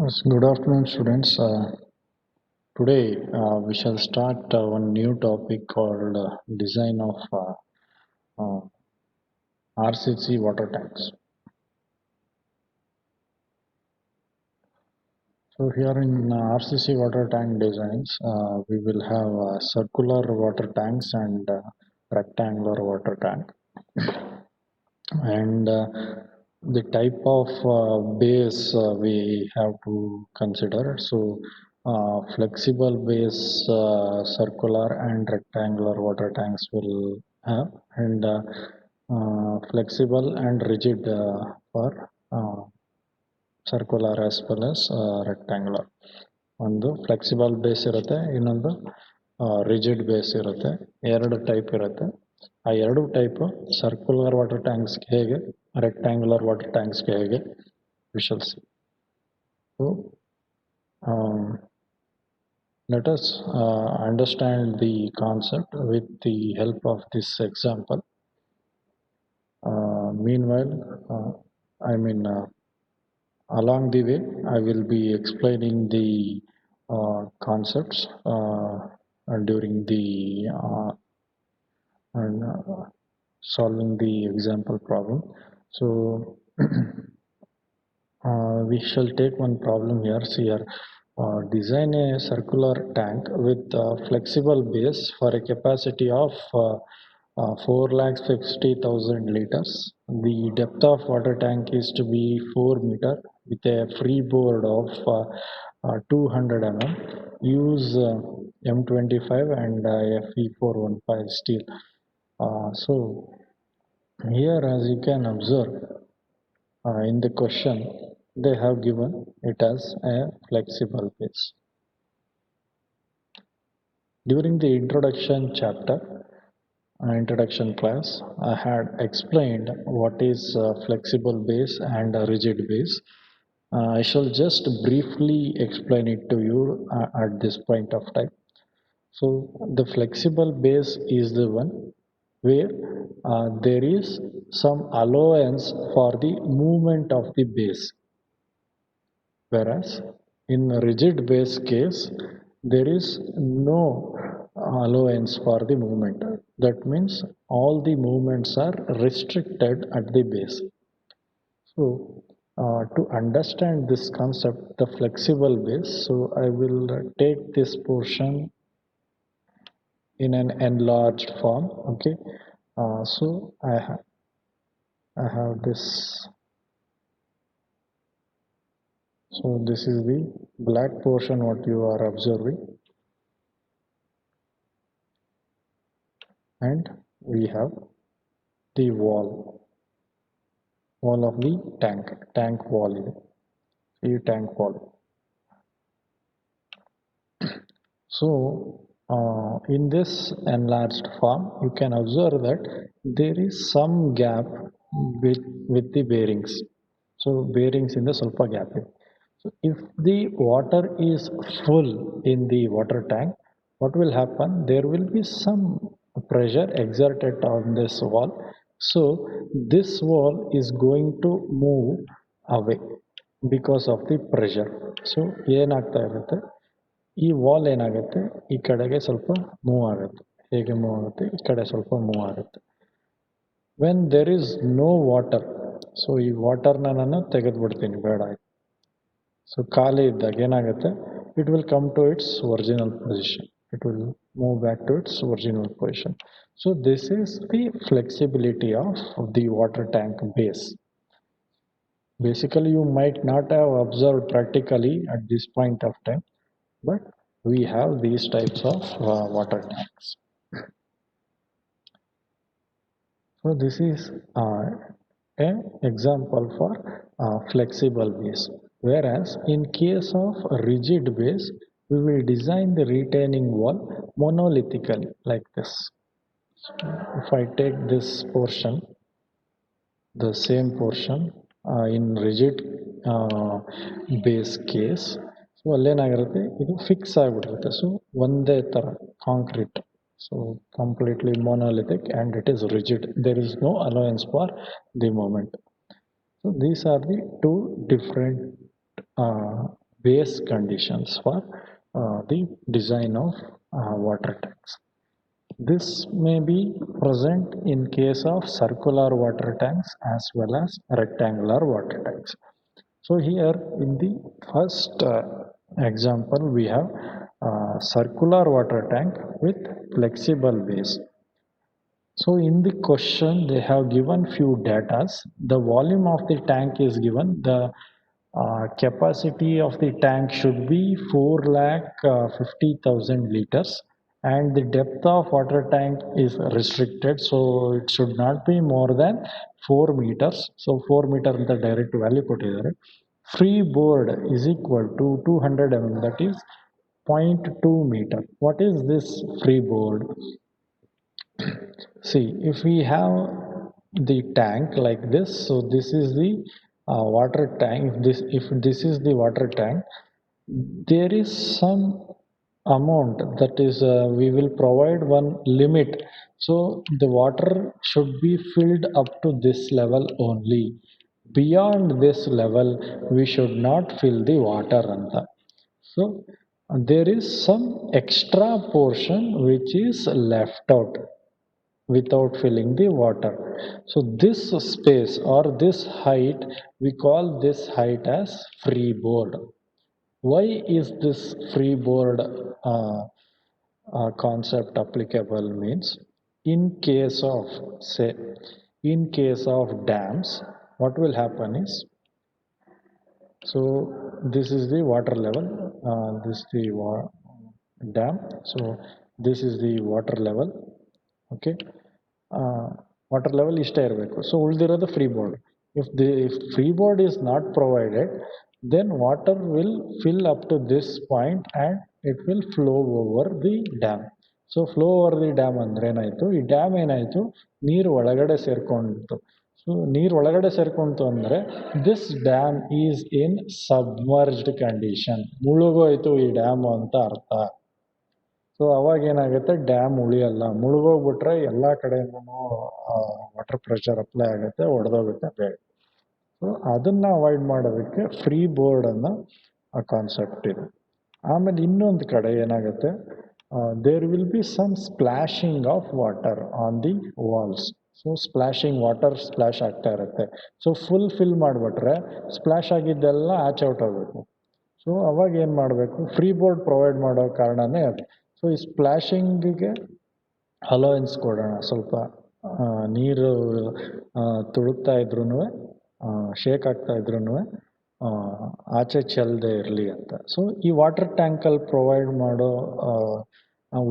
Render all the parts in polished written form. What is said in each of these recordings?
Yes, good afternoon, students. Today we shall start one new topic called design of uh, RCC water tanks. So here in RCC water tank designs, we will have circular water tanks and rectangular water tank. And the type of base we have to consider. So flexible base, circular and rectangular water tanks will have, and flexible and rigid for circular as well as rectangular. ಒಂದು flexible base ಇರುತ್ತೆ, ಇನ್ನೊಂದು rigid base ಇರುತ್ತೆ. ಎರಡು type ಇರುತ್ತೆ. ಆ ಎರಡು type circular water ಟ್ಯಾಂಕ್ಸ್ಗೆ ಹೇಗೆ, rectangular water ಟ್ಯಾಂಕ್ಸ್ಗೆ ಹೇಗೆ, we shall see. So let us understand the concept with the help of this example. Meanwhile, along the way, I will be explaining the concepts during the and solving the example problem. So we shall take one problem here. See here, design a circular tank with a flexible base for a capacity of 4,60,000 liters. The depth of water tank is to be 4 meter with a free board of 200 mm. Use M25 and Fe415 steel. So here, as you can observe, in the question they have given it as a flexible base. During the introduction class, I had explained what is flexible base and a rigid base. I shall just briefly explain it to you at this point of time. So the flexible base is the one where there is some allowance for the movement of the base, whereas in rigid base case there is no allowance for the movement. That means all the movements are restricted at the base. So to understand this concept, the flexible base, so I will take this portion in an enlarged form. Okay, so I have this. So this is the black portion what you are observing, and we have the wall of the tank wall, the tank wall. So in this enlarged form you can observe that there is some gap with the bearings. So bearings in the ಸ್ವಲ್ಪ gap ಇದೆ. So if the water is full in the water tank, what will happen? There will be some pressure exerted on this wall. So this wall is going to move away because of the pressure. So ಏನಾಗ್ತಾ ಇರುತ್ತೆ, ಈ wall ಏನಾಗುತ್ತೆ, ಈ ಕಡೆಗೆ ಸ್ವಲ್ಪ move ಆಗುತ್ತೆ. ಹೇಗೆ move ಆಗುತ್ತೆ? ಈ ಕಡೆ ಸ್ವಲ್ಪ ಮೂವ್ ಆಗುತ್ತೆ. When there is no water, so ಈ ವಾಟರ್ನ ನಾನು ತೆಗೆದುಬಿಡ್ತೀನಿ, ಬೇಡ. ಸೊ ಖಾಲಿ ಇದ್ದಾಗ ಏನಾಗುತ್ತೆ, it will come to its original position. It will move back to its original position. So this is the flexibility of the water tank base. Basically you might not have observed practically at this point of time, but we have these types of water tanks. So this is an example for flexible base, whereas in case of rigid base we will design the retaining wall monolithically like this. So if I take this portion, the same portion in rigid base case, so ಅಲ್ಲೇನಾಗಿರುತ್ತೆ, ಇದು fix ಆಗಿಬಿಟ್ಟಿರುತ್ತೆ. So ಒಂದೇ ಥರ concrete, so completely monolithic, and it is rigid. There is no allowance for the moment. So these are the two different base conditions for the design of water tanks. This may be present in case of circular water tanks as well as rectangular water tanks. So here in the first example we have circular water tank with flexible base. So in the question they have given few datas. The volume of the tank is given. The capacity of the tank should be 4 lakh 50,000 liters, and the depth of water tank is restricted, so it should not be more than 4 meters. So 4 meter the direct value ಕೊಟ್ಟಿದ್ದಾರೆ. Free board is equal to 200 mm, that is 0.2 meter. What is this free board? See, if we have the tank like this, so this is the water tank. If this is the water tank, there is some amount that is we will provide one limit. So the water should be filled up to this level only. Beyond this level, we should not fill the water anta. So there is some extra portion which is left out without filling the water. So this space or this height, we call this height as freeboard. Why is this freeboard concept applicable means in case of say in case of dams, what will happen is, so this is the water level, this is the dam, so this is the water level, okay. Water level ಇಷ್ಟೇ ಇರಬೇಕು. So ಉಳಿದಿರೋದು free board. if free board is not provided, then water will fill up to this point and it will flow over the dam. So flow over the dam ಅಂದ್ರೆ ಏನಾಯ್ತು, ಈ dam ಏನಾಯ್ತು, ನೀರು ಒಳಗಡೆ ಸೇರ್ಕೊಂಡಿತ್ತು. So ನೀರು ಒಳಗಡೆ ಸೇರ್ಕೊಂತು ಅಂದರೆ this dam is in submerged condition, ಮುಳುಗೋಯ್ತು ಈ ಡ್ಯಾಮು ಅಂತ ಅರ್ಥ. ಸೊ ಅವಾಗ ಏನಾಗುತ್ತೆ, ಡ್ಯಾಮ್ ಉಳಿಯಲ್ಲ, ಮುಳುಗೋಗ್ಬಿಟ್ರೆ ಎಲ್ಲ ಕಡೆಯಿಂದನೂ ವಾಟರ್ ಪ್ರೆಷರ್ ಅಪ್ಲೈ ಆಗುತ್ತೆ, ಒಡೆದೋಗುತ್ತೆ ಬೇಗ. ಸೊ ಅದನ್ನ ಅವಾಯ್ಡ್ ಮಾಡೋದಕ್ಕೆ ಫ್ರೀ ಬೋರ್ಡ್ ಅನ್ನೋ ಕಾನ್ಸೆಪ್ಟ್ ಇದೆ. ಆಮೇಲೆ ಇನ್ನೊಂದು ಕಡೆ ಏನಾಗುತ್ತೆ, there will be some splashing of water on the walls. So splashing, water splash ಆಗ್ತಾ ಇರುತ್ತೆ. ಸೊ ಫುಲ್ ಫಿಲ್ ಮಾಡಿಬಿಟ್ರೆ ಸ್ಪ್ಲಾಶ್ ಆಗಿದ್ದೆಲ್ಲ ಆಚೆ ಹೊಟ್ಟೋಗ್ಬೇಕು. ಸೊ ಅವಾಗ ಏನು ಮಾಡಬೇಕು, ಫ್ರೀ ಬೋರ್ಡ್ ಪ್ರೊವೈಡ್ ಮಾಡೋ ಕಾರಣನೇ ಅದು. ಸೊ ಈ ಸ್ಪ್ಲಾಶಿಂಗಿಗೆ ಅಲೋವೆನ್ಸ್ ಕೊಡೋಣ, ಸ್ವಲ್ಪ ನೀರು ತುಳುಕ್ತಾ ಇದ್ರೂ, ಶೇಕ್ ಆಗ್ತಾ ಇದ್ರೂ ಆಚೆ ಚೆಲ್ಲದೆ ಇರಲಿ ಅಂತ. ಸೊ ಈ ವಾಟರ್ ಟ್ಯಾಂಕಲ್ಲಿ ಪ್ರೊವೈಡ್ ಮಾಡೋ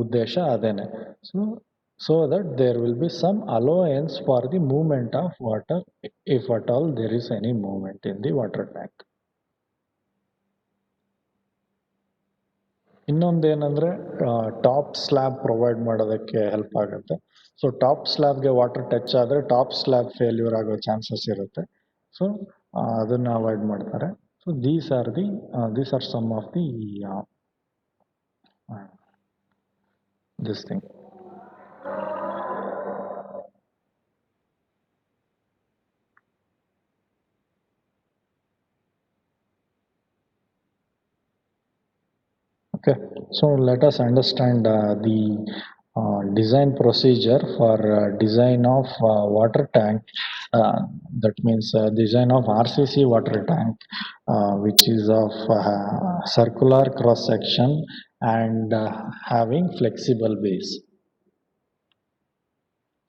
ಉದ್ದೇಶ ಅದೇನೆ. So that there will be some allowance for the movement of water if at all there is any movement in the water tank. ಇನ್ನೊಂದೇನೆಂದರೆ ಟಾಪ್ ಸ್ಲ್ಯಾಬ್ ಪ್ರೊವೈಡ್ ಮಾಡೋದಕ್ಕೆ ಹೆಲ್ಪ್ ಆಗುತ್ತೆ. ಸೊ ಟಾಪ್ ಸ್ಲ್ಯಾಬ್ಗೆ water touch ಆದರೆ top slab failure ಆಗೋ chances ಇರುತ್ತೆ. So ಅದನ್ನು avoid ಮಾಡ್ತಾರೆ. So these are some of the this thing. Okay, so let us understand the design procedure for design of water tank. That means design of RCC water tank, which is of circular cross section and having flexible base.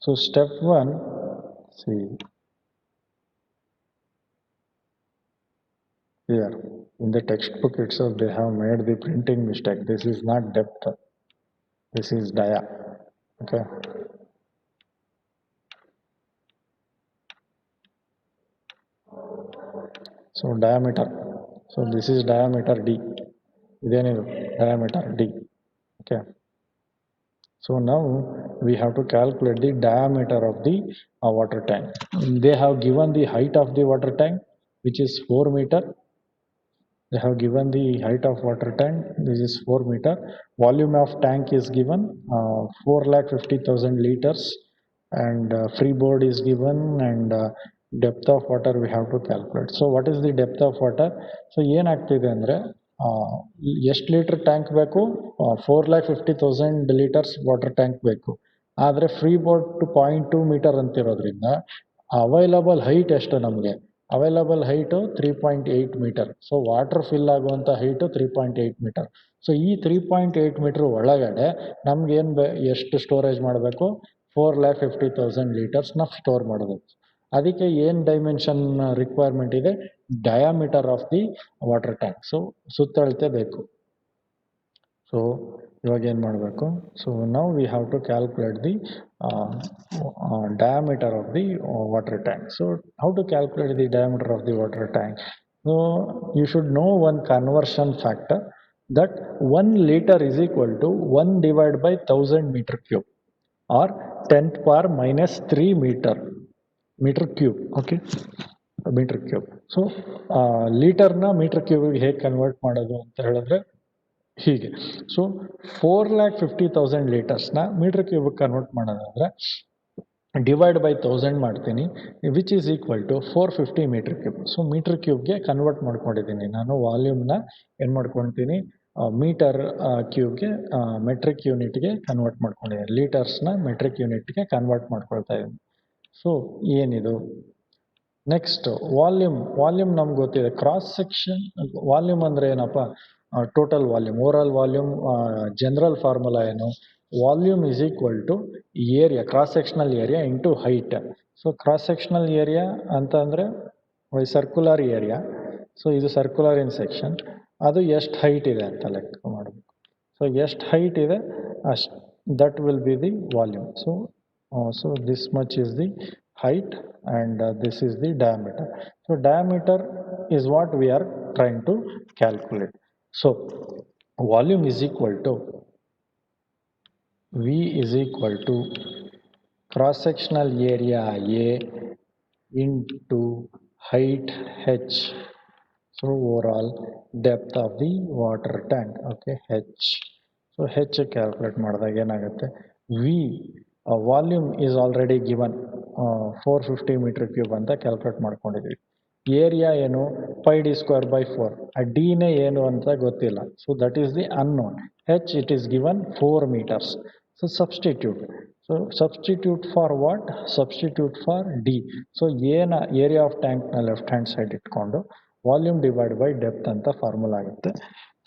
So step 1, see here in the textbook itself they have made the printing mistake. This is not depth, this is dia. Okay, so diameter, so this is diameter D, iದೇನಿದು diameter D. Okay, so now we have to calculate the diameter of the water tank. They have given the height of the water tank, which is 4 meter. They have given the height of water tank, this is 4 meter. Volume of tank is given 4,50,000 liters, and free board is given, and depth of water we have to calculate. So what is the depth of water? So ಏನಾಗ್ತಿದೆ ಅಂದರೆ ಎಷ್ಟು litre tank ಬೇಕು? 4,50,000 litres water tank ಬೇಕು. ಆದರೆ free board 0.2 metre ಅಂತಿರೋದ್ರಿಂದ available height ಎಷ್ಟು ನಮಗೆ? Available height 3.8 metre. So water fill ಆಗುವಂಥ ಹೈಟು 3.8 ಮೀಟರ್. ಸೊ ಈ 3.8 ಮೀಟರ್ ಒಳಗಡೆ ನಮ್ಗೇನು ಎಷ್ಟು ಸ್ಟೋರೇಜ್ ಮಾಡಬೇಕು? 4,50,000 ಲೀಟರ್ಸ್ನ ಸ್ಟೋರ್ ಮಾಡಬೇಕು. ಅದಕ್ಕೆ ಏನು ಡೈಮೆನ್ಷನ್ ರಿಕ್ವೈರ್ಮೆಂಟ್ ಇದೆ? Diameter of the water tank. So ಸುತ್ತಳತೆ ಬೇಕು. ಸೊ ಇವಾಗ ಏನು ಮಾಡಬೇಕು? So now we have to calculate the diameter of the water tank. So how to calculate the diameter of the water tank? So you should know one conversion factor, that 1 liter is equal to 1 divided by 1000 meter cube, or 10 power minus 3 meter cube. Okay, meter cube. So ಲೀಟರ್ನ metre ಕ್ಯೂಬ್ಗೆ ಹೇಗೆ convert ಮಾಡೋದು ಅಂತ ಹೇಳಿದ್ರೆ ಹೀಗೆ. So 4,50,000 ಲೀಟರ್ಸ್ನ metre ಕ್ಯೂಬ್ಗೆ convert ಮಾಡೋದಾದರೆ ಡಿವೈಡ್ ಬೈ 1000 ಮಾಡ್ತೀನಿ, which is equal to 450 metre cube. So metre ಕ್ಯೂಬ್ಗೆ ಕನ್ವರ್ಟ್ ಮಾಡ್ಕೊಂಡಿದ್ದೀನಿ ನಾನು. ವಾಲ್ಯೂಮ್ನ ಏನು ಮಾಡ್ಕೊಳ್ತೀನಿ? ಮೀಟರ್ ಕ್ಯೂಬ್ಗೆ ಮೆಟ್ರಿಕ್ ಯೂನಿಟ್ಗೆ ಕನ್ವರ್ಟ್ ಮಾಡ್ಕೊಂಡಿದ್ದೀನಿ. ಲೀಟರ್ಸ್ನ ಮೆಟ್ರಿಕ್ ಯೂನಿಟ್ಗೆ ಕನ್ವರ್ಟ್ ಮಾಡ್ಕೊಳ್ತಾ ಇದ್ದೀನಿ. ಸೊ ಏನಿದು? ನೆಕ್ಸ್ಟ್ ವಾಲ್ಯೂಮ್ ನಮ್ಗೆ ಗೊತ್ತಿದೆ. ಕ್ರಾಸ್ ಸೆಕ್ಷನ್ ವಾಲ್ಯೂಮ್ ಅಂದರೆ ಏನಪ್ಪ? Total volume, overall volume. General formula ಏನು? Volume is equal to area, cross sectional area into height. So cross sectional area ಅಂತ ಅಂದರೆ ಸರ್ಕ್ಯುಲರ್ ಏರಿಯಾ. ಸೊ ಇದು ಸರ್ಕ್ಯುಲರ್ ಇನ್ ಸೆಕ್ಷನ್. ಅದು ಎಷ್ಟು ಹೈಟ್ ಇದೆ ಅಂತ ಲೆಕ್ಕ ಮಾಡಬೇಕು. ಸೊ ಎಷ್ಟು ಹೈಟ್ ಇದೆ ಅಷ್ಟು, that will be the volume. So this much is the height and this is the diameter. So diameter is what we are trying to calculate. So volume is equal to V is equal to cross sectional area A into height H. So overall depth of the water tank. Okay, H. So H calculate ಮಾಡಿದಾಗ ಏನಾಗುತ್ತೆ? V volume is already given 450 metre cube ಅಂತ calculate ಮಾಡ್ಕೊಂಡಿದ್ವಿ. Area ಏನು? Pi D square by 4. ಆ ಡಿನೇ ಏನು ಅಂತ ಗೊತ್ತಿಲ್ಲ. So that is the unknown. H it is given 4 metres. So substitute for what? Substitute for D. So area of ಟ್ಯಾಂಕ್ನ left hand side ಇಟ್ಕೊಂಡು ವಾಲ್ಯೂಮ್ ಡಿವೈಡ್ ಬೈ ಡೆಪ್ತ್ ಅಂತ formula ಆಗುತ್ತೆ.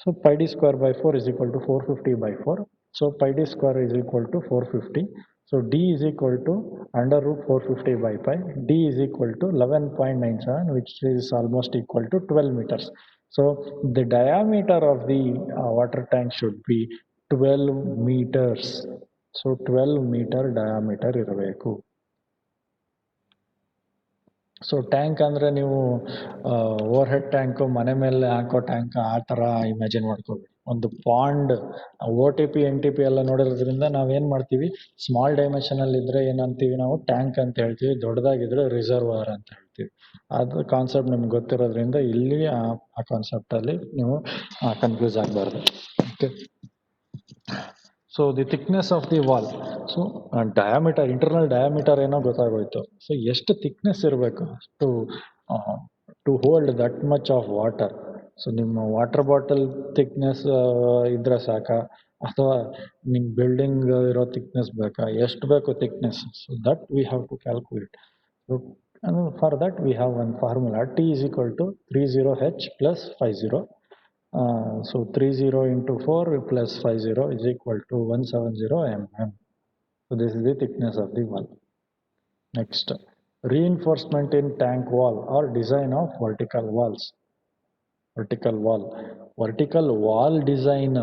So pi D square by 4 is equal to 450 by 4. So pi d square is equal to 450. So d is equal to under root 450 by pi. D is equal to 11.97, which is almost equal to 12 meters. So the diameter of the water tank should be 12 meters. So 12 meter diameter ಇರಬೇಕು. So tank ಅಂದರೆ ನೀವು over head tank, ಮನೆ ಮೇಲೆ ಹಾಕೋ tank, ಆ ಥರ imagine ಮಾಡ್ಕೋಬೇಕು. ಒಂದು ಪಾಂಡ್, OTP NTP ಎಲ್ಲ ನೋಡಿರೋದ್ರಿಂದ ನಾವೇನು ಮಾಡ್ತೀವಿ? ಸ್ಮಾಲ್ ಡೈಮೆನ್ಷನಲ್ಲಿ ಇದ್ದರೆ ಏನಂತೀವಿ ನಾವು? ಟ್ಯಾಂಕ್ ಅಂತ ಹೇಳ್ತೀವಿ. ದೊಡ್ಡದಾಗಿದ್ದರೆ ರಿಸರ್ವರ್ ಅಂತ ಹೇಳ್ತೀವಿ. ಅದು ಕಾನ್ಸೆಪ್ಟ್ ನಿಮ್ಗೆ ಗೊತ್ತಿರೋದ್ರಿಂದ ಇಲ್ಲಿ ಆ ಕಾನ್ಸೆಪ್ಟಲ್ಲಿ ನೀವು ಕನ್ಫ್ಯೂಸ್ ಆಗಬಾರ್ದು. Okay. So the thickness of the wall. So diameter, internal diameter ಏನೋ ಗೊತ್ತಾಗೋಯ್ತು. ಸೊ ಎಷ್ಟು ಥಿಕ್ನೆಸ್ ಇರಬೇಕು to hold that much of water. So ನಿಮ್ಮ ವಾಟರ್ ಬಾಟಲ್ ಥಿಕ್ನೆಸ್ ಇದ್ರೆ ಸಾಕಾ, ಅಥವಾ ನಿಮ್ಮ ಬಿಲ್ಡಿಂಗ್ ಇರೋ ಥಿಕ್ನೆಸ್ ಬೇಕಾ? ಎಷ್ಟು ಬೇಕು thickness? So that we have to calculate. So for that we have one formula. T is equal to 30H plus 50. So 30 into 4 plus 50 is equal to 170 mm. So this is the thickness of the wall. Next, reinforcement in tank wall or design of vertical walls. Vertical wall design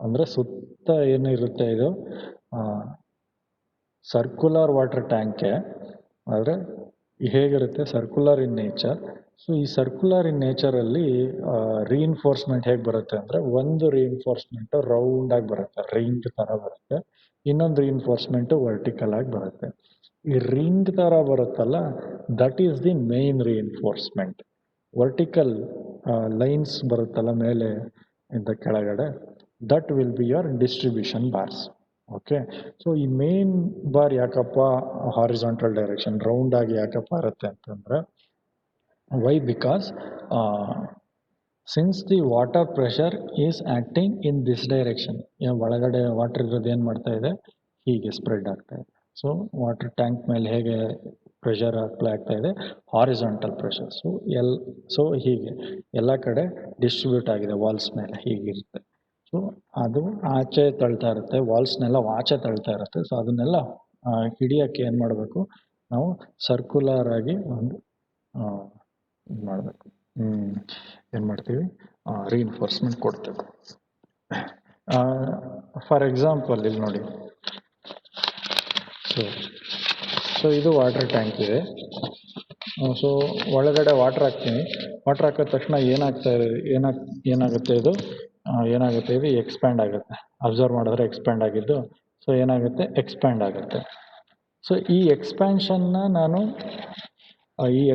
ಅಂದರೆ ಸುತ್ತ ಏನಿರುತ್ತೆ ಇದು circular water ಟ್ಯಾಂಕೆ, ಆದರೆ ಹೇಗಿರುತ್ತೆ? Circular in nature. So ಈ circular ಇನ್ ನೇಚರಲ್ಲಿ reinforcement ಹೇಗೆ ಬರುತ್ತೆ ಅಂದರೆ, ಒಂದು ರೀಇನ್ಫೋರ್ಸ್ಮೆಂಟು ರೌಂಡಾಗಿ ಬರುತ್ತೆ, ರಿಂಗ್ ಥರ ಬರುತ್ತೆ. ಇನ್ನೊಂದು ರೀಇನ್ಫೋರ್ಸ್ಮೆಂಟು ವರ್ಟಿಕಲ್ ಆಗಿ ಬರುತ್ತೆ. ಈ ರಿಂಗ್ ಥರ ಬರುತ್ತಲ್ಲ, that is the main reinforcement. Vertical lines ಬರುತ್ತಲ್ಲ ಮೇಲೆ ಇಂದ ಕೆಳಗಡೆ, that will be your distribution bars. Okay. So ಈ ಮೇನ್ ಬಾರ್ ಯಾಕಪ್ಪ ಹಾರಿಜಾಂಟಲ್ ಡೈರೆಕ್ಷನ್ ರೌಂಡ್ ಆಗಿ ಯಾಕಪ್ಪ ಇರುತ್ತೆ ಅಂತಂದರೆ, why? Because since the water pressure is acting in this direction, ಒಳಗಡೆ ವಾಟರ್ ಇರೋದು ಏನು ಮಾಡ್ತಾ ಇದೆ, ಹೀಗೆ ಸ್ಪ್ರೆಡ್ ಆಗ್ತಾ ಇದೆ. ಸೊ ವಾಟರ್ ಟ್ಯಾಂಕ್ ಮೇಲೆ ಹೇಗೆ ಪ್ರೆಷರ್ ಅಪ್ಲೈ ಆಗ್ತಾ ಇದೆ, ಹಾರಿಜಾಂಟಲ್ ಪ್ರೆಷರ್. ಸೊ ಹೀಗೆ ಎಲ್ಲ ಕಡೆ ಡಿಸ್ಟ್ರಿಬ್ಯೂಟ್ ಆಗಿದೆ ವಾಲ್ಸ್ ಮೇಲೆ, ಹೀಗಿರುತ್ತೆ. ಸೊ ಅದು ಆಚೆ ತಳ್ತಾ ಇರುತ್ತೆ, ವಾಲ್ಸ್ನೆಲ್ಲ ಆಚೆ ತಳ್ತಾ ಇರುತ್ತೆ. ಸೊ ಅದನ್ನೆಲ್ಲ ಹಿಡಿಯೋಕ್ಕೆ ಏನು ಮಾಡಬೇಕು, ನಾವು ಸರ್ಕ್ಯುಲರ್ ಆಗಿ ಒಂದು ಇದು ಮಾಡಬೇಕು, ಏನು ಮಾಡ್ತೀವಿ, ರೀಇನ್ಫೋರ್ಸ್ಮೆಂಟ್ ಕೊಡ್ತೇವೆ. ಫಾರ್ ಎಕ್ಸಾಂಪಲ್ ಇಲ್ಲಿ ನೋಡಿ, ಸೊ ಇದು ವಾಟರ್ ಟ್ಯಾಂಕ್ ಇದೆ. ಸೊ ಒಳಗಡೆ ವಾಟರ್ ಹಾಕ್ತೀನಿ, ವಾಟರ್ ಹಾಕಿದ ತಕ್ಷಣ ಏನಾಗುತ್ತೆ ಇದು ಎಕ್ಸ್ಪ್ಯಾಂಡ್ ಆಗುತ್ತೆ. ಅಬ್ಸರ್ವ್ ಮಾಡಿದ್ರೆ ಎಕ್ಸ್ಪ್ಯಾಂಡ್ ಆಗಿದ್ದು, ಸೊ ಏನಾಗುತ್ತೆ, ಎಕ್ಸ್ಪ್ಯಾಂಡ್ ಆಗುತ್ತೆ. ಸೊ ಈ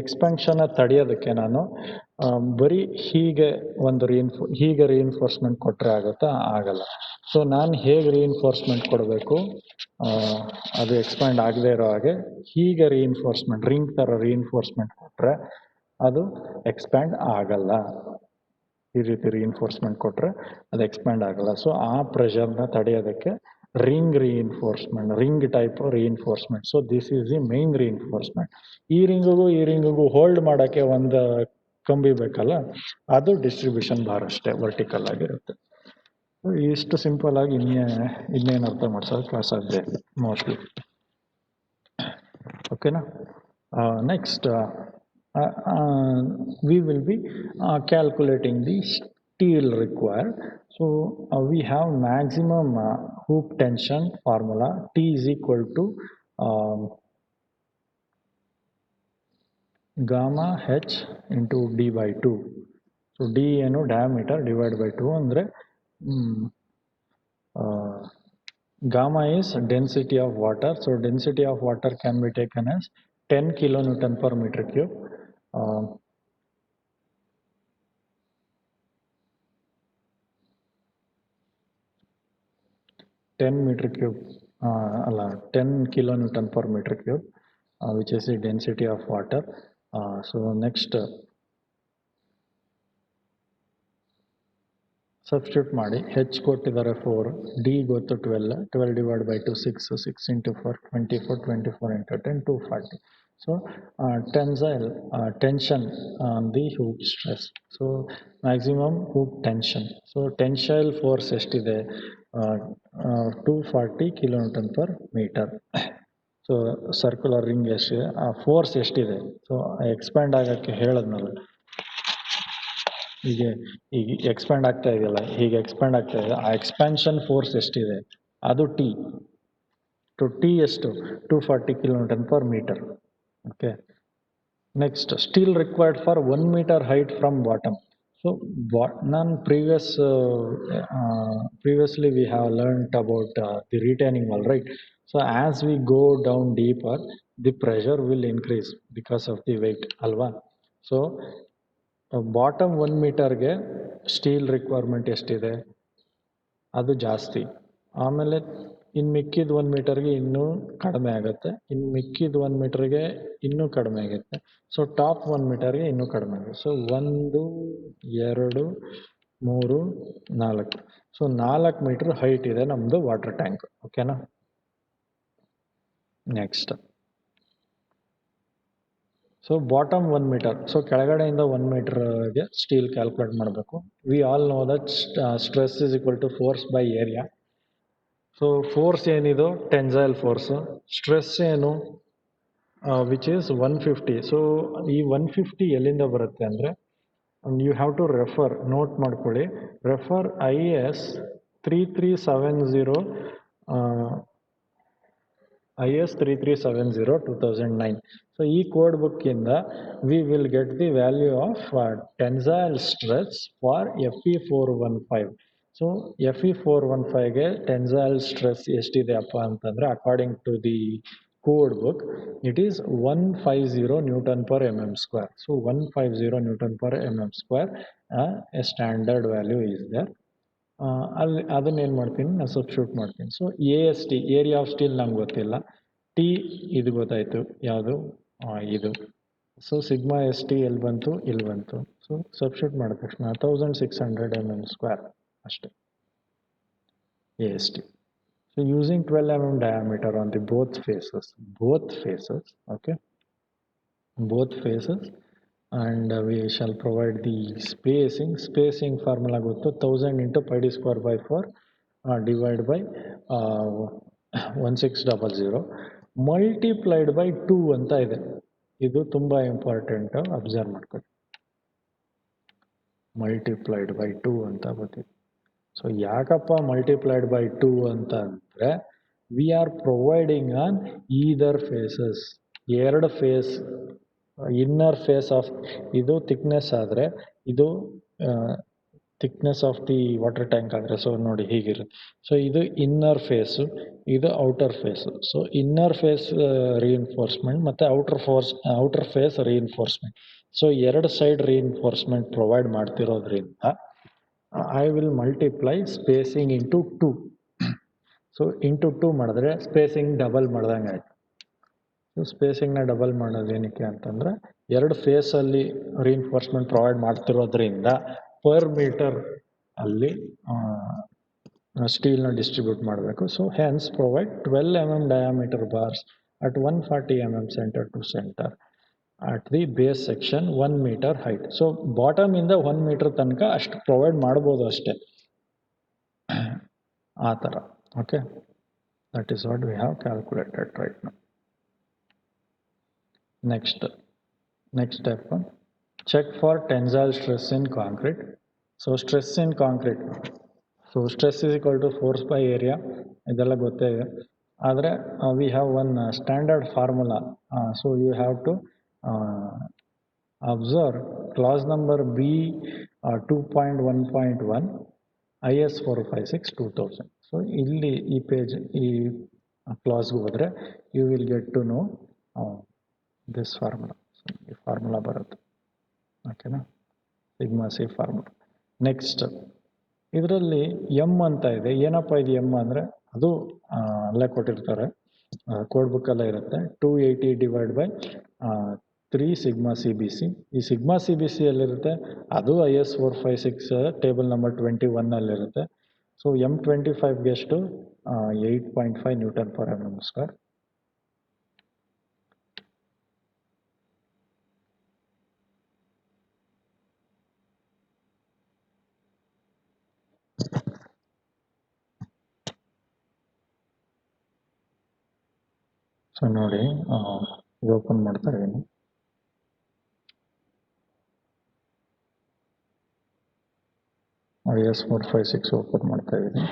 ಎಕ್ಸ್ಪ್ಯಾನ್ಷನ್ನ ತಡೆಯೋದಕ್ಕೆ ನಾನು ಬರೀ ಹೀಗೆ ರೀಇನ್ಫೋರ್ಸ್ಮೆಂಟ್ ಕೊಟ್ಟರೆ ಆಗುತ್ತಾ, ಆಗಲ್ಲ. ಸೊ ನಾನು ಹೇಗೆ ರೀಇನ್ಫೋರ್ಸ್ಮೆಂಟ್ ಕೊಡಬೇಕು, ಅದು ಎಕ್ಸ್ಪ್ಯಾಂಡ್ ಆಗದೇ ಇರೋ ಹಾಗೆ ಹೀಗೆ ರೀಇನ್ಫೋರ್ಸ್ಮೆಂಟ್, ರಿಂಗ್ ಥರ ರೀಇನ್ಫೋರ್ಸ್ಮೆಂಟ್ ಕೊಟ್ಟರೆ ಅದು ಎಕ್ಸ್ಪ್ಯಾಂಡ್ ಆಗಲ್ಲ. ಈ ರೀತಿ ರೀಇನ್ಫೋರ್ಸ್ಮೆಂಟ್ ಕೊಟ್ಟರೆ ಅದು ಎಕ್ಸ್ಪ್ಯಾಂಡ್ ಆಗಲ್ಲ. ಸೊ ಆ ಪ್ರೆಷರ್ನ ತಡೆಯೋದಕ್ಕೆ ring type reinforcement. So this is the main reinforcement. ಈ ರಿಂಗಿಗೂ ಹೋಲ್ಡ್ ಮಾಡೋಕ್ಕೆ ಒಂದು ಕಂಬಿ ಬೇಕಲ್ಲ, ಅದು ಡಿಸ್ಟ್ರಿಬ್ಯೂಷನ್ ಬಾರ್ ಅಷ್ಟೇ, ವರ್ಟಿಕಲ್ ಆಗಿರುತ್ತೆ. ಇಷ್ಟು ಸಿಂಪಲ್ ಆಗಿ ಇನ್ನೇನು ಅರ್ಥ ಮಾಡ್ಸೋದಕ್ಕೆ ಸಾಧ್ಯ ಇಲ್ಲ ಮೋಸ್ಟ್ಲಿ. ಓಕೆನಾ? Next we will be calculating the steel required. So we have maximum hoop tension formula. T is equal to gamma h into d by 2. So d ಏನು diameter divided by 2 ಅಂದರೆ gamma is density of water. So density of water can be taken as 10 kilonewton per meter cube. 10 kilonewton per meter cube, which is the density of water. So next substitute ಮಾಡಿ, H ಕೊಟ್ಟಿದ್ದಾರೆ 4, D ಗೊತ್ತು 12 divide by 2 6 into 4 24 into 10 240. So tensile tension on the hoop stress. So maximum hoop tension. So tensile force ಎಷ್ಟಿದೆ, 240 kilonewton per metre. So circular ring ಎಷ್ಟಿದೆ, ಆ force ಎಷ್ಟಿದೆ, so expand ಆಗೋಕ್ಕೆ ಹೇಳಿದ್ನಲ್ಲ, ಈಗ ಎಕ್ಸ್ಪ್ಯಾಂಡ್ ಆಗ್ತಾ ಇದೆಯಲ್ಲ, ಹೀಗೆ ಎಕ್ಸ್ಪ್ಯಾಂಡ್ ಆಗ್ತಾ ಇದೆ, ಆ ಎಕ್ಸ್ಪ್ಯಾನ್ಷನ್ ಫೋರ್ಸ್ ಎಷ್ಟಿದೆ, ಅದು ಟಿ. ಟಿ ಎಷ್ಟು, 240 kilonewton per metre. Okay. Next steel required for 1 metre height from bottom. So ನಾನು previously we have learnt about the retaining wall, right? So as we go down deeper, the pressure will increase because of the weight, ಅಲ್ವಾ? So bottom 1 ಮೀಟರ್ಗೆ steel requirement ಎಷ್ಟಿದೆ, ಅದು ಜಾಸ್ತಿ. ಆಮೇಲೆ ಇನ್ನು ಮಿಕ್ಕಿದ 1 ಮೀಟರ್ಗೆ ಇನ್ನೂ ಕಡಿಮೆ ಆಗುತ್ತೆ, ಇನ್ನು ಮಿಕ್ಕಿದ 1 ಮೀಟರ್ಗೆ ಇನ್ನೂ ಕಡಿಮೆ ಆಗುತ್ತೆ. ಸೊ ಟಾಪ್ 1 ಮೀಟರ್ಗೆ ಇನ್ನೂ ಕಡಿಮೆ ಆಗುತ್ತೆ. ಸೊ 1 2 3 4. ಸೊ 4 ಮೀಟರ್ ಹೈಟ್ ಇದೆ ನಮ್ಮದು ವಾಟರ್ ಟ್ಯಾಂಕ್. ಓಕೆನಾ? Next so bottom 1 metre. So ಕೆಳಗಡೆಯಿಂದ 1 ಮೀಟರ್ಗೆ ಸ್ಟೀಲ್ ಕ್ಯಾಲ್ಕುಲೇಟ್ ಮಾಡಬೇಕು. We all know that stress is equal to force by area. So force ಏನಿದು ಟೆನ್ಸೈಲ್ ಫೋರ್ಸು, ಸ್ಟ್ರೆಸ್ ಏನು ವಿಚ್ ಈಸ್ 150. ಸೊ ಈ 150 ಎಲ್ಲಿಂದ ಬರುತ್ತೆ ಅಂದರೆ, you have to refer, note ಮಾಡ್ಕೊಳ್ಳಿ, ರೆಫರ್ IS 3370 2009. ಸೊ ಈ ಕೋಡ್ ಬುಕ್ಕಿಂದ we will get the value of tensile stress for Fe415. So Fe415ಗೆ ಟೆನ್ಸೈಲ್ ಸ್ಟ್ರೆಸ್ ಎಷ್ಟಿದೆಯಪ್ಪ ಅಂತಂದರೆ, according to the code book it is 150 Newton per mm². So 150 Newton per mm², a standard value is there. ಅಲ್ಲಿ ಅದನ್ನೇನು ಮಾಡ್ತೀನಿ, ನಾನು substitute ಮಾಡ್ತೀನಿ. So AST area of steel ನಮ್ಗೆ ಗೊತ್ತಿಲ್ಲ, ಟಿ ಇದು ಗೊತ್ತಾಯಿತು, ಯಾವುದು ಇದು ಸೊ ಸಿಗ್ಮಾ ಎಸ್ ಟಿ ಎಲ್ಲಿ ಬಂತು, ಇಲ್ಲಿ ಬಂತು. ಸೊ ಸಬ್ಸ್ಟಿಟ್ಯೂಟ್ ಮಾಡಿದ ತಕ್ಷಣ 1600 mm² ಅಷ್ಟೇ A S T. So using 12 mm diameter on the both faces, okay, both faces, and we shall provide the spacing formula ಗೊತ್ತು 1000 into pi d square by 4 divided by 1600 multiplied by 2 ಅಂತ ಇದೆ. ಇದು ತುಂಬಾ important, observe ಮಾಡ್ಕೊಳ್ಳಿ. Multiplied by 2 ಅಂತ ಬರ್ತೀವಿ. So ಯಾಕಪ್ಪ multiplied by 2 ಅಂತ ಅಂದರೆ, we are providing on either faces, ಎರಡು ಫೇಸ್, ಇನ್ನರ್ ಫೇಸ್ ಆಫ್ ಇದು ಥಿಕ್ನೆಸ್ ಆದರೆ, ಇದು thickness of the water tank ಆದರೆ, ಸೊ ನೋಡಿ ಹೀಗಿರುತ್ತೆ. ಸೊ ಇದು ಇನ್ನರ್ ಫೇಸು, ಇದು outer face. So inner face reinforcement ಮತ್ತು ಔಟರ್ ಫೇಸ್ ರಿಇನ್ಫೋರ್ಸ್ಮೆಂಟ್. ಸೊ ಎರಡು ಸೈಡ್ ರಿಇನ್ಫೋರ್ಸ್ಮೆಂಟ್ ಪ್ರೊವೈಡ್ ಮಾಡ್ತಿರೋದ್ರಿಂದ I will multiply spacing into 2. So into 2 ಮಾಡಿದ್ರೆ ಸ್ಪೇಸಿಂಗ್ ಡಬಲ್ ಮಾಡ್ದಂಗೆ ಆಯಿತು. ಸೊ ಸ್ಪೇಸಿಂಗ್ನ ಡಬಲ್ ಮಾಡೋದು ಏನಕ್ಕೆ ಅಂತಂದರೆ, ಎರಡು ಫೇಸಲ್ಲಿ ರಿಇನ್ಫೋರ್ಸ್ಮೆಂಟ್ ಪ್ರೊವೈಡ್ ಮಾಡ್ತಿರೋದ್ರಿಂದ ಪರ್ ಮೀಟರ್ ಅಲ್ಲಿ ಸ್ಟೀಲ್ನ ಡಿಸ್ಟ್ರಿಬ್ಯೂಟ್ ಮಾಡಬೇಕು. So hence provide 12 mm diameter bars at 140 mm center to center at the base section 1 meter height. So ಬಾಟಮಿಂದ 1 ಮೀಟರ್ ತನಕ ಅಷ್ಟು ಪ್ರೊವೈಡ್ ಮಾಡ್ಬೋದು ಅಷ್ಟೇ, ಆ ಥರ. Okay, that is what we have calculated right now. Next step, check for tensile stress in concrete. So stress in concrete, so stress is equal to force by area, ಇದೆಲ್ಲ ಗೊತ್ತೇ ಇದೆ. ಆದರೆ we have one standard formula. So you have to observe clause number B 2.1.1 IS 456/2000. So ಇಲ್ಲಿ ಈ page, ಈ ಕ್ಲಾಸ್ಗೆ ಹೋದರೆ you will get to know this formula. ಈ ಫಾರ್ಮುಲಾ ಬರುತ್ತೆ, ಓಕೆನಾ, ಸಿಗ್ಮಾ ಸಿ ಫಾರ್ಮುಲಾ. ನೆಕ್ಸ್ಟ್ ಇದರಲ್ಲಿ ಎಮ್ ಅಂತ ಇದೆ. ಏನಪ್ಪ ಇದು ಎಮ್ ಅಂದರೆ, ಅದು ಅಲ್ಲೇ ಕೊಟ್ಟಿರ್ತಾರೆ, ಕೋಡ್ ಬುಕ್ಕಲ್ಲೇ ಇರುತ್ತೆ. 280 divide by 3 sigma C B C. ಈ ಸಿಗ್ಮಾ ಸಿ ಬಿ ಸಿ ಎಲ್ಲಿರುತ್ತೆ, ಅದು IS 456 ಟೇಬಲ್ ನಂಬರ್ 21ಅಲ್ಲಿರುತ್ತೆ. ಸೊ M25ಗೆ ಎಷ್ಟು, 8.5 Nm/mm². ಸೊ ನೋಡಿ, ಇದು ಓಪನ್ ಮಾಡ್ತಾ ಇದ್ದೀನಿ. IS 456 ಓಪನ್ ಮಾಡ್ತಾ ಇದ್ದೀನಿ.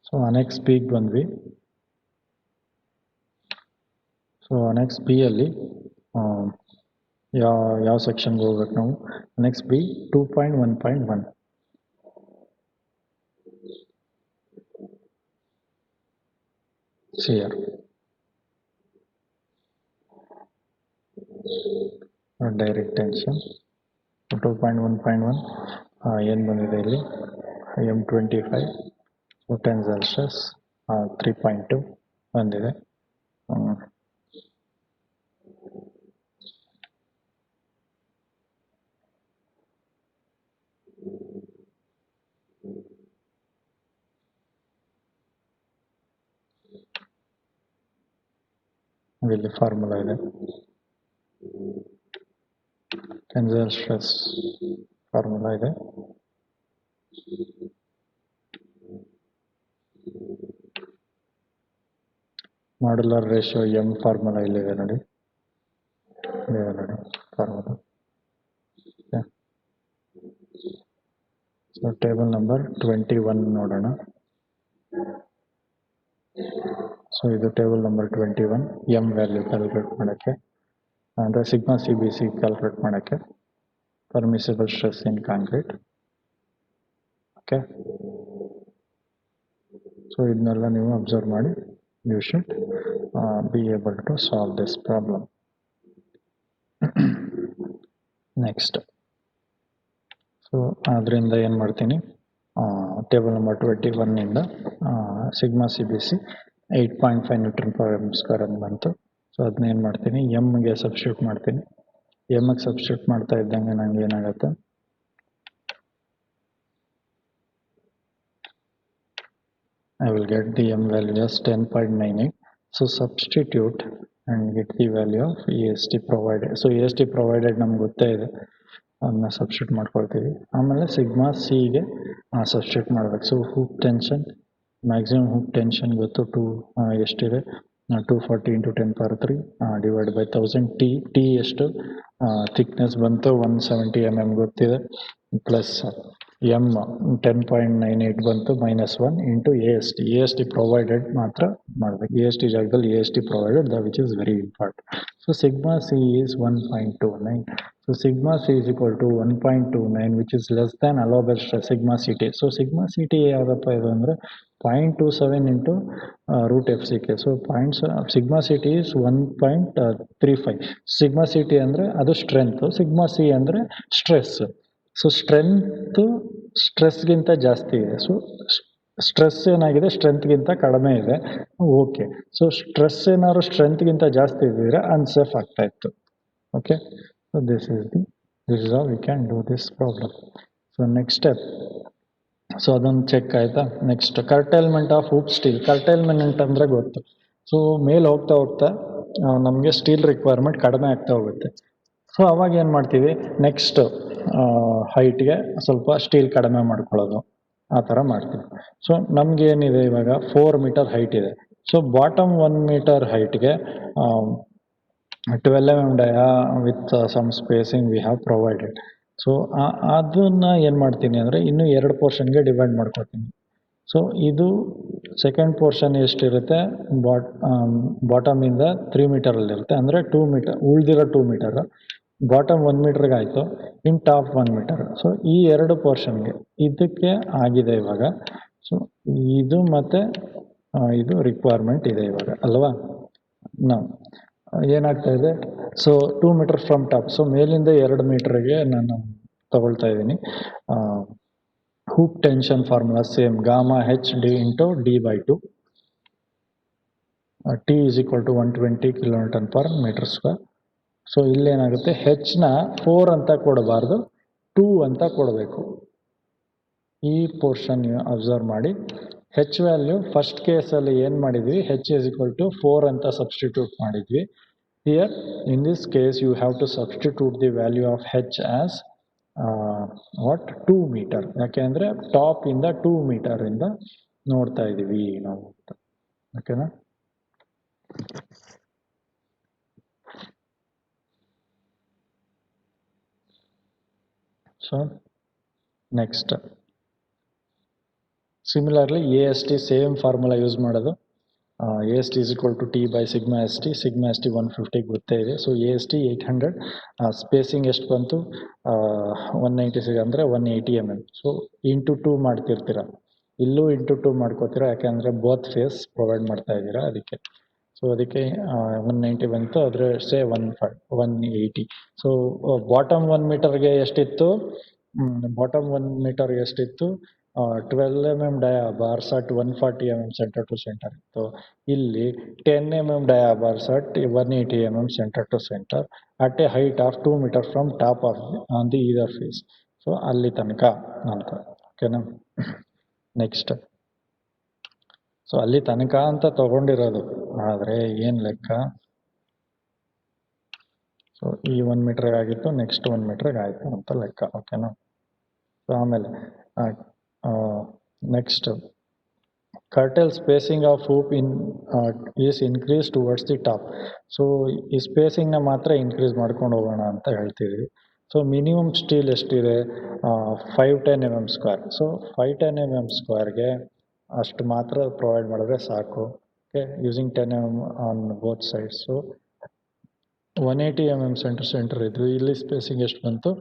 ಸೊ ಅನೆಕ್ಸ್ ಬಿಗೆ ಬಂದ್ವಿ. ಸೊ ಅನೆಕ್ಸ್ ಬಿ ಅಲ್ಲಿ ಯಾವ ಸೆಕ್ಷನ್ಗೆ ಹೋಗ್ಬೇಕು ನಾವು? Annexe B 2.1.1. ಸಿಯರ್ ಡೈರೆಕ್ಟ್ ಟೆನ್ಷನ್ 2.1.1 ಏನು ಬಂದಿದೆ ಇಲ್ಲಿ, M25 ಟೆನ್ಸೈಲ್ ಸ್ಟ್ರೆಸ್ 3.2 ಬಂದಿದೆ. ಇಲ್ಲಿ ಫಾರ್ಮುಲಾ ಇದೆ, ಟೆನ್ಸೈಲ್ ಸ್ಟ್ರೆಸ್ ಫಾರ್ಮುಲಾ ಇದೆ. ಮಾಡ್ಯುಲರ್ ರೇಷಿಯೋ ಎಂ ಫಾರ್ಮುಲಾ ಇಲ್ಲಿದೆ ನೋಡಿ, ಫಾರ್ಮುಲಾ. ಸೊ ಟೇಬಲ್ ನಂಬರ್ 21 ನೋಡೋಣ. ಸೊ ಇದು table number 21, M value calculate ಮಾಡೋಕ್ಕೆ, ಅಂದರೆ sigma C B C calculate ಮಾಡೋಕ್ಕೆ, permissible stress in concrete. Okay, so ಇದನ್ನೆಲ್ಲ ನೀವು ಅಬ್ಸರ್ವ್ ಮಾಡಿ, you should be able to solve this problem. Next, so ಅದರಿಂದ ಏನು ಮಾಡ್ತೀನಿ, ಟೇಬಲ್ ನಂಬರ್ 21ಇಂದ sigma C B C 8.5 newton per M square ಅಂತ ಬಂತು. ಸೊ ಅದನ್ನ ಏನು ಮಾಡ್ತೀನಿ, ಎಮ್ಗೆ ಸಬ್ಸ್ಟಿಟ್ಯೂಟ್ ಮಾಡ್ತೀನಿ. ಎಮ್ಗೆ ಸಬ್ಸ್ಟಿಟ್ಯೂಟ್ ಮಾಡ್ತಾ ಇದ್ದಂಗೆ ನಂಗೆ ಏನಾಗುತ್ತೆ, I will get the m value as 10.98. So substitute and get the value of EST provided. So EST provided ನಮ್ಗೆ ಗೊತ್ತೇ ಇದೆ, ಅದನ್ನ ಸಬ್ಸ್ಟಿಟ್ಯೂಟ್ ಮಾಡ್ಕೊಳ್ತೀವಿ. ಆಮೇಲೆ ಸಿಗ್ಮಾ ಸಿಗೆ ಸಬ್ಸ್ಟಿಟ್ಯೂಟ್ ಮಾಡ್ಬೇಕು. So hoop tension, maximum hoop tension ಗೊತ್ತು, ಎಷ್ಟಿದೆ, 240 × 10⁻³ ಡಿವೈಡ್ ಬೈ 1000. ಟಿ ಎಷ್ಟು, ಥಿಕ್ನೆಸ್ ಬಂತು 170 mm ಗೊತ್ತಿದೆ, ಪ್ಲಸ್ ಎಮ್ 10.98 ಬಂತು, -1 into A S T provided ಮಾತ್ರ ಮಾಡಬೇಕು. ಎ ಎಸ್ ಟಿ ಜಾಗದಲ್ಲಿ A S T provided, which is very important. So sigma C is 1.29. So sigma C is equal to 1.29 which is less than allowable stress sigma C T. So sigma C T ಯಾವುದಪ್ಪ ಇದು ಅಂದರೆ 0.27 into √FCK. So sigma C T is 1.35. Sigma C T ಅಂದರೆ ಅದು strength, sigma C ಅಂದರೆ stress. So strength ಸ್ಟ್ರೆಸ್ಗಿಂತ ಜಾಸ್ತಿ ಇದೆ. So stress ಏನಾಗಿದೆ, ಸ್ಟ್ರೆಂತ್ಗಿಂತ ಕಡಿಮೆ ಇದೆ. ಓಕೆ, ಸೊ ಸ್ಟ್ರೆಸ್ ಏನಾದ್ರು ಸ್ಟ್ರೆಂತ್ಗಿಂತ ಜಾಸ್ತಿ ಇದ್ದಿದ್ರೆ ಅನ್ಸೇಫ್ ಆಗ್ತಾ ಇತ್ತು. Okay, so this is how we can do this problem. So next step, so ಅದೊಂದು ಚೆಕ್ ಆಯಿತಾ. Next, curtailment of hoop steel. Curtailment ಅಂದರೆ ಗೊತ್ತು. ಸೊ ಮೇಲೆ ಹೋಗ್ತಾ ಹೋಗ್ತಾ ನಮಗೆ ಸ್ಟೀಲ್ ರಿಕ್ವೈರ್ಮೆಂಟ್ ಕಡಿಮೆ ಆಗ್ತಾ ಹೋಗುತ್ತೆ. ಸೊ ಅವಾಗ ಏನು ಮಾಡ್ತೀವಿ, ನೆಕ್ಸ್ಟ್ ಹೈಟ್ಗೆ ಸ್ವಲ್ಪ ಸ್ಟೀಲ್ ಕಡಿಮೆ ಮಾಡ್ಕೊಳ್ಳೋದು, ಆ ಥರ ಮಾಡ್ತೀವಿ. ಸೊ ನಮಗೇನಿದೆ ಇವಾಗ 4 ಮೀಟರ್ ಹೈಟ್ ಇದೆ. ಸೊ ಬಾಟಮ್ 1 ಮೀಟರ್ ಹೈಟ್ಗೆ 12 mm dia with some spacing we have provided. So ಅದನ್ನ ಏನು ಮಾಡ್ತೀನಿ ಅಂದರೆ ಇನ್ನೂ 2 ಪೋರ್ಷನ್ಗೆ ಡಿವೈಡ್ ಮಾಡ್ಕೊತೀನಿ. ಸೊ ಇದು ಸೆಕೆಂಡ್ ಪೋರ್ಷನ್ ಎಷ್ಟಿರುತ್ತೆ, ಬಾಟಮಿಂದ 3 ಮೀಟರಲ್ಲಿರುತ್ತೆ, ಅಂದರೆ 2 ಮೀಟರ್ ಉಳಿದಿರೋ 2 ಮೀಟರ್ ಬಾಟಮ್ 1 ಮೀಟರ್ಗೆ ಆಯಿತು, ಇನ್ ಟಾಪ್ 1 ಮೀಟರ್. ಸೊ ಈ 2 ಪೋರ್ಷನ್ಗೆ ಇದಕ್ಕೆ ಆಗಿದೆ ಇವಾಗ. ಸೊ ಇದು ಮತ್ತು ಇದು ರಿಕ್ವೈರ್ಮೆಂಟ್ ಇದೆ ಇವಾಗ ಅಲ್ವಾ. ನಾವು ಏನಾಗ್ತಾ ಇದೆ, so 2 metre from top. So ಮೇಲಿಂದ 2 ಮೀಟರ್ಗೆ ನಾನು ತಗೊಳ್ತಾ ಇದ್ದೀನಿ. Hoop tension formula same, gamma H D into D/2. T is equal to 120 kN/m². So ಇಲ್ಲೇನಾಗುತ್ತೆ, ಹೆಚ್ನ 4 ಅಂತ ಕೊಡಬಾರ್ದು, 2 ಅಂತ ಕೊಡಬೇಕು. ಈ ಪೋರ್ಷನ್ ಅಬ್ಸರ್ವ್ ಮಾಡಿ. ಹೆಚ್ ವ್ಯಾಲ್ಯೂ ಫಸ್ಟ್ ಕೇಸಲ್ಲಿ ಏನು ಮಾಡಿದ್ವಿ, ಹೆಚ್ ಈಸ್ ಈಕ್ವಲ್ ಟು 4 ಅಂತ ಸಬ್ಸ್ಟಿಟ್ಯೂಟ್ ಮಾಡಿದ್ವಿ. Here in this case you have to substitute the value of H as 2 metre. ಯಾಕೆಂದರೆ ಟಾಪಿಂದ 2 ಮೀಟರಿಂದ ನೋಡ್ತಾ ಇದ್ದೀವಿ ನಾವು, ಓಕೆನಾ. So next, similarly A S T same formula use ಮಾಡೋದು. A S T is equal to T/σ ST. Sigma S T 150 ಗೊತ್ತೇ ಇದೆ. So A S T 800, spacing ಎಷ್ಟು ಬಂತು, 196 ಅಂದರೆ 180 mm. ಸೊ ಇಂಟು 2 ಮಾಡ್ತಿರ್ತೀರ, ಇಲ್ಲೂ ಇಂಟು 2 ಮಾಡ್ಕೋತೀರ, ಯಾಕೆಂದರೆ ಬೋತ್ ಫೇಸ್ ಪ್ರೊವೈಡ್ ಮಾಡ್ತಾ ಇದ್ದೀರಾ ಅದಕ್ಕೆ. ಸೊ ಅದಕ್ಕೆ 190 ಬಂತು, ಆದರೆ ಸೇ 180. ಸೊ ಬಾಟಮ್ 1 ಮೀಟರ್ಗೆ ಎಷ್ಟಿತ್ತು, ಬಾಟಮ್ 1 ಮೀಟರ್ಗೆ ಎಷ್ಟಿತ್ತು, 12 mm dia bars at 140 mm centre to centre ಇತ್ತು. ಇಲ್ಲಿ 10 mm dia bars at 180 mm centre to centre at a height of 2 metre from top of on the either face. So ಅಲ್ಲಿ ತನಕ ಅಂತ, ಓಕೆನಾ. ನೆಕ್ಸ್ಟ್, ಸೊ ಅಲ್ಲಿ ತನಕ ಅಂತ ತಗೊಂಡಿರೋದು, ಆದರೆ ಏನು ಲೆಕ್ಕ, ಸೊ ಈ 1 ಮೀಟ್ರಿಗೆ ಆಗಿತ್ತು, ನೆಕ್ಸ್ಟ್ 1 ಮೀಟ್ರಿಗೆ ಆಯಿತು ಅಂತ ಲೆಕ್ಕ, ಓಕೆನಾ. ಸೊ ಆಮೇಲೆ next, curtail spacing of hoop is increase towards the top. So ಈ ಸ್ಪೇಸಿಂಗ್ನ ಮಾತ್ರ ಇನ್ಕ್ರೀಸ್ ಮಾಡ್ಕೊಂಡು ಹೋಗೋಣ ಅಂತ ಹೇಳ್ತಿದ್ವಿ. ಸೊ ಮಿನಿಮಮ್ ಸ್ಟೀಲ್ ಎಷ್ಟಿದೆ 510 mm². ಸೊ 510 mm²ಗೆ ಅಷ್ಟು ಮಾತ್ರ ಪ್ರೊವೈಡ್ ಮಾಡಿದ್ರೆ ಸಾಕು. Okay, using 10 mm on both sides. So 180 mm centre ಇದ್ದು ಇಲ್ಲಿ ಸ್ಪೇಸಿಂಗ್ ಎಷ್ಟು ಬಂತು,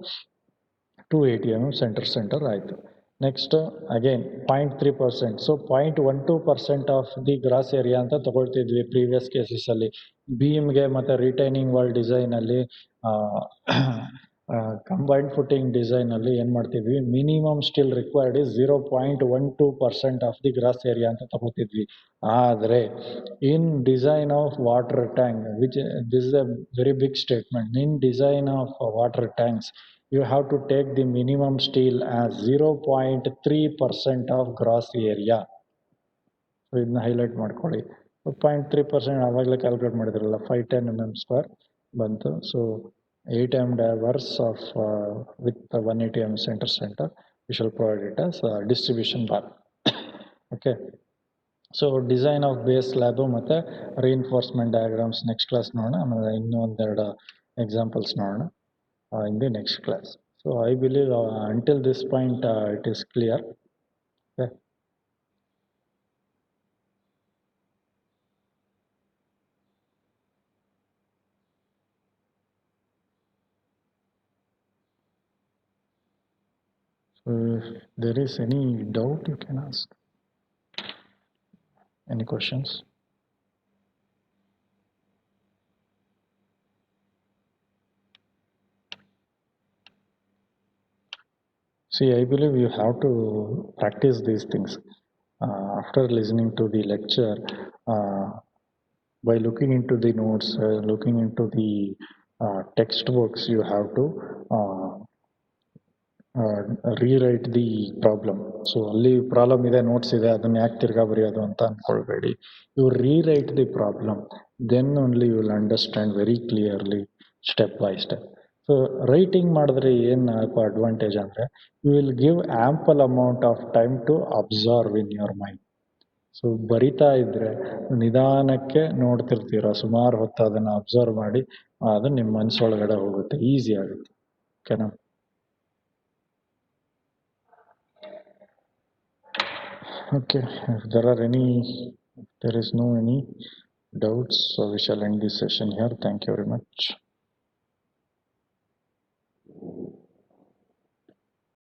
280 mm ಸೆಂಟರ್ ಆಯಿತು. Next again 0.3%. So 0.12% of the gross area ಅಂತ ತಗೊಳ್ತಿದ್ವಿ ಪ್ರೀವಿಯಸ್ ಕೇಸಸಲ್ಲಿ. ಬೀಮ್ಗೆ ಮತ್ತು ರಿಟೈನಿಂಗ್ ವಾಲ್ ಡಿಸೈನಲ್ಲಿ ಕಂಬೈನ್ಡ್ ಫುಟಿಂಗ್ ಡಿಸೈನಲ್ಲಿ ಏನು ಮಾಡ್ತಿದ್ವಿ, minimum steel required is 0.12% of the gross area ಅಂತ ತಗೋತಿದ್ವಿ. ಆದರೆ in design of water tank, which this is a very big statement, in design of water thanks you have to take the minimum steel as 0.3% of gross area. So ಇದನ್ನ highlight ಮಾಡ್ಕೊಳ್ಳಿ. 0.3% ಆವಾಗಲೇ calculate ಮಾಡಿದ್ರಲ್ಲ, 510 mm² ಬಂತು. So 8 hours of with 180 mm centre V shall provide it as distribution bar. Okay, so design of base slab ಮತ್ತು reinforcement diagrams next class ನೋಡೋಣ. ಆಮೇಲೆ ಇನ್ನೂ ಒಂದೆರಡು ಎಕ್ಸಾಂಪಲ್ಸ್ ನೋಡೋಣ in the next class. So I believe until this point it is clear. Okay. So if there is any doubt, you can ask. Any questions? See, I believe you have to practice these things. After listening to the lecture, by looking into the notes, looking into the textbooks, you have to rewrite the problem. So ಅಲ್ಲಿ problem ಇದೆ, notes ಇದೆ, ಅದನ್ನು ಯಾಕೆ ತಿರ್ಗಾ ಬರೆಯೋದು ಅಂತ ಅಂದ್ಕೊಳ್ಬೇಡಿ. You rewrite the problem, then only you will understand very clearly step by step. So writing ಮಾಡಿದ್ರೆ ಏನು ಅಡ್ವಾಂಟೇಜ್ ಅಂದರೆ, you will give ample amount of time to observe in your mind. So ಬರಿತಾ ಇದ್ದರೆ ನಿಧಾನಕ್ಕೆ ನೋಡ್ತಿರ್ತೀರ, ಸುಮಾರು ಹೊತ್ತು ಅದನ್ನು ಅಬ್ಸರ್ವ್ ಮಾಡಿ ಅದು ನಿಮ್ಮ ಮನಸ್ಸೊಳಗಡೆ ಹೋಗುತ್ತೆ, ಈಸಿ ಆಗುತ್ತೆ. ಓಕೆನಾ? Okay, if there is no any doubts, so we shall end this session here. Thank you very much.